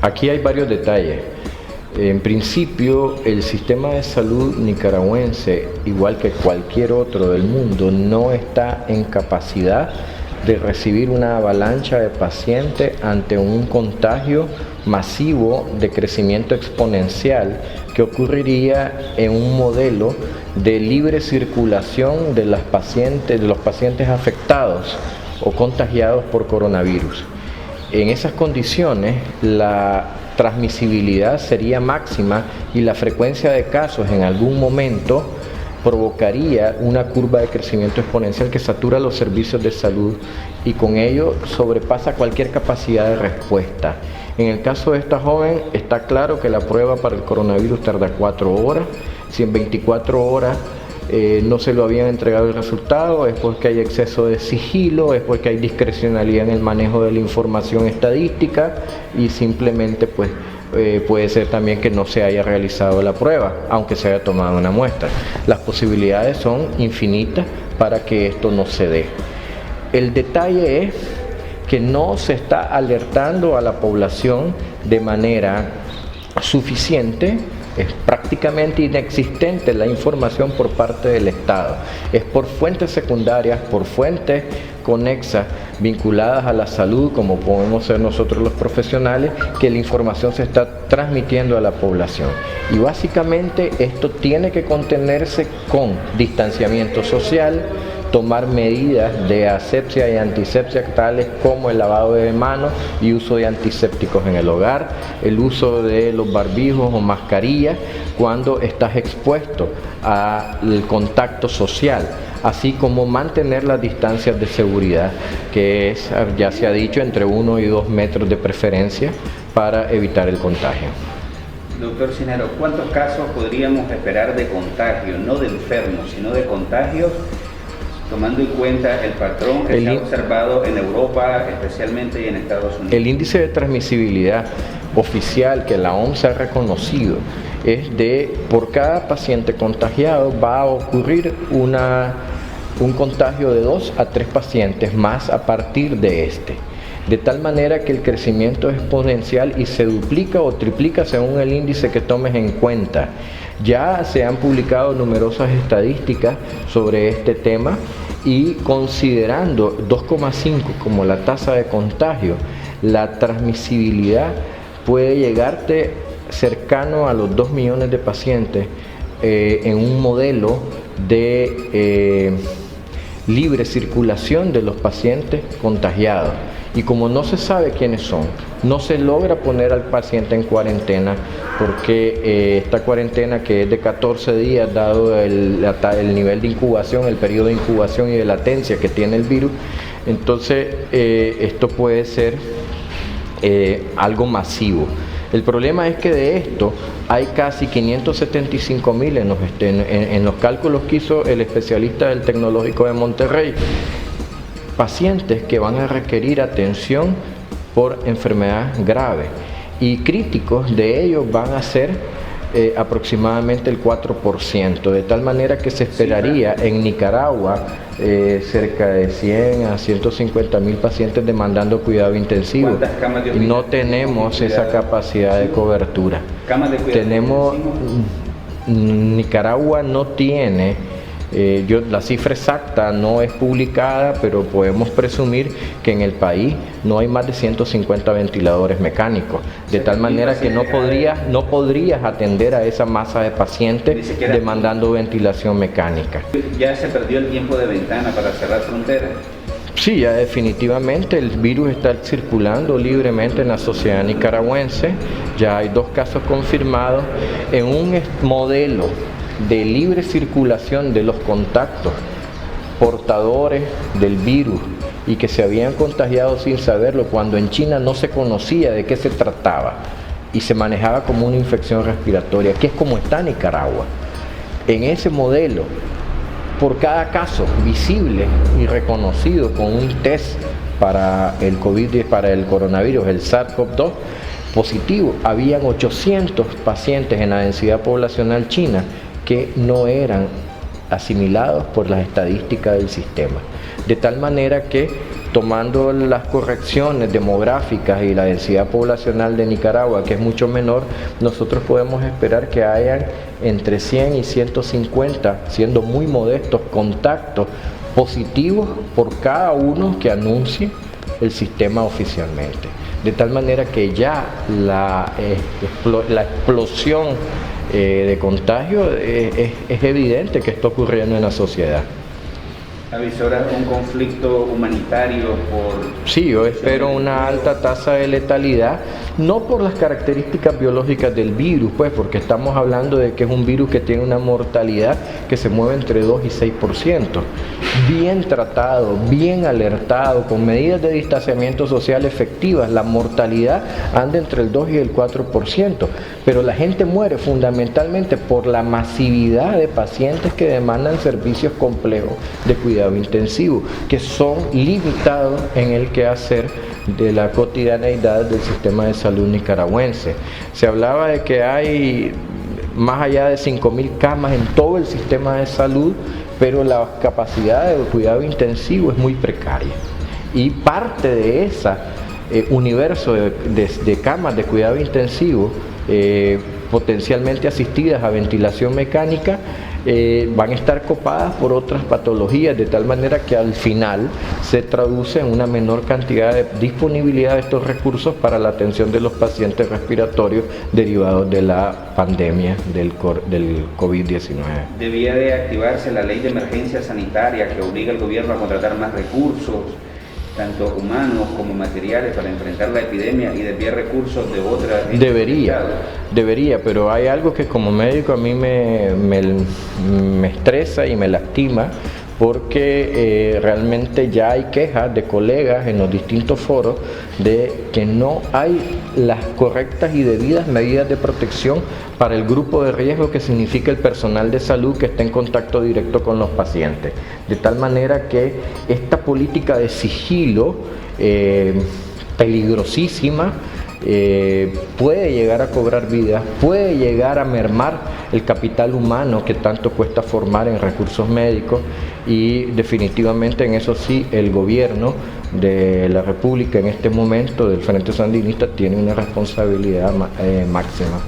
Aquí hay varios detalles. En principio, el sistema de salud nicaragüense, igual que cualquier otro del mundo, no está en capacidad de recibir una avalancha de pacientes ante un contagio masivo de crecimiento exponencial que ocurriría en un modelo de libre circulación de los pacientes afectados o contagiados por coronavirus. En esas condiciones, la transmisibilidad sería máxima y la frecuencia de casos en algún momento provocaría una curva de crecimiento exponencial que satura los servicios de salud y con ello sobrepasa cualquier capacidad de respuesta. En el caso de esta joven, está claro que la prueba para el coronavirus tarda 4 horas. Si en 24 horas no se lo habían entregado el resultado, es porque hay exceso de sigilo, es porque hay discrecionalidad en el manejo de la información estadística y simplemente puede ser también que no se haya realizado la prueba, aunque se haya tomado una muestra. Las posibilidades son infinitas para que esto no se dé. El detalle es que no se está alertando a la población de manera suficiente. Es prácticamente inexistente la información por parte del Estado. Es por fuentes secundarias, por fuentes conexas vinculadas a la salud, como podemos ser nosotros los profesionales, que la información se está transmitiendo a la población. Y básicamente esto tiene que contenerse con distanciamiento social, tomar medidas de asepsia y antisepsia tales como el lavado de manos y uso de antisépticos en el hogar, el uso de los barbijos o mascarillas cuando estás expuesto al contacto social, así como mantener las distancias de seguridad, que es, ya se ha dicho, entre 1 y 2 metros de preferencia para evitar el contagio. Doctor Cisneros, ¿cuántos casos podríamos esperar de contagio, no de enfermos, sino de contagios, tomando en cuenta el patrón que se ha observado en Europa, especialmente y en Estados Unidos? El índice de transmisibilidad oficial que la OMS ha reconocido es de, por cada paciente contagiado va a ocurrir un contagio de 2 a 3 pacientes más a partir de este. De tal manera que el crecimiento es exponencial y se duplica o triplica según el índice que tomes en cuenta. Ya se han publicado numerosas estadísticas sobre este tema y considerando 2,5 como la tasa de contagio, la transmisibilidad puede llegarte cercano a los 2 millones de pacientes en un modelo de libre circulación de los pacientes contagiados. Y como no se sabe quiénes son, no se logra poner al paciente en cuarentena porque esta cuarentena, que es de 14 días dado el nivel de incubación, el periodo de incubación y de latencia que tiene el virus, entonces esto puede ser algo masivo. El problema es que de esto hay casi 575,000 en los cálculos que hizo el especialista del Tecnológico de Monterrey, pacientes que van a requerir atención por enfermedad grave, y críticos de ellos van a ser aproximadamente el 4%, de tal manera que se esperaría en Nicaragua cerca de 100 a 150,000 pacientes demandando cuidado intensivo. ¿Cuántas camas de no tenemos esa capacidad de cobertura. ¿Camas de cuidado intensivo? Nicaragua no tiene, la cifra exacta no es publicada, pero podemos presumir que en el país no hay más de 150 ventiladores mecánicos, de tal manera que no podrías atender a esa masa de pacientes demandando ventilación mecánica. ¿Ya se perdió el tiempo de ventana para cerrar fronteras? Sí, ya definitivamente el virus está circulando libremente en la sociedad nicaragüense. Ya hay 2 casos confirmados en un modelo de libre circulación de los contactos portadores del virus y que se habían contagiado sin saberlo, cuando en China no se conocía de qué se trataba y se manejaba como una infección respiratoria, que es como está Nicaragua. En ese modelo, por cada caso visible y reconocido con un test para el COVID, para el coronavirus, el SARS-CoV-2 positivo, habían 800 pacientes en la densidad poblacional china que no eran asimilados por las estadísticas del sistema. De tal manera que tomando las correcciones demográficas y la densidad poblacional de Nicaragua, que es mucho menor, nosotros podemos esperar que hayan entre 100 y 150, siendo muy modestos, contactos positivos por cada uno que anuncie el sistema oficialmente. De tal manera que ya la explosión de contagio es evidente que está ocurriendo en la sociedad. ¿Avisora un conflicto humanitario por...? Sí, yo espero una alta tasa de letalidad, no por las características biológicas del virus, pues, porque estamos hablando de que es un virus que tiene una mortalidad que se mueve entre 2 y 6%. Bien tratado, bien alertado, con medidas de distanciamiento social efectivas, la mortalidad anda entre el 2 y el 4%, pero la gente muere fundamentalmente por la masividad de pacientes que demandan servicios complejos de cuidado intensivo, que son limitados en el quehacer de la cotidianeidad del sistema de salud nicaragüense. Se hablaba de que hay más allá de 5.000 camas en todo el sistema de salud, pero la capacidad de cuidado intensivo es muy precaria. Y parte de ese universo de camas de cuidado intensivo, potencialmente asistidas a ventilación mecánica, van a estar copadas por otras patologías, de tal manera que al final se traduce en una menor cantidad de disponibilidad de estos recursos para la atención de los pacientes respiratorios derivados de la pandemia del COVID-19. Debía de activarse la ley de emergencia sanitaria que obliga al gobierno a contratar más recursos, tanto humanos como materiales, para enfrentar la epidemia y desviar recursos de otras. Debería, pero hay algo que como médico a mí me estresa y me lastima, porque realmente ya hay quejas de colegas en los distintos foros de que no hay las correctas y debidas medidas de protección para el grupo de riesgo que significa el personal de salud que está en contacto directo con los pacientes. De tal manera que esta política de sigilo peligrosísima puede llegar a cobrar vidas, puede llegar a mermar el capital humano que tanto cuesta formar en recursos médicos, y definitivamente en eso sí el gobierno de la República en este momento del Frente Sandinista tiene una responsabilidad máxima.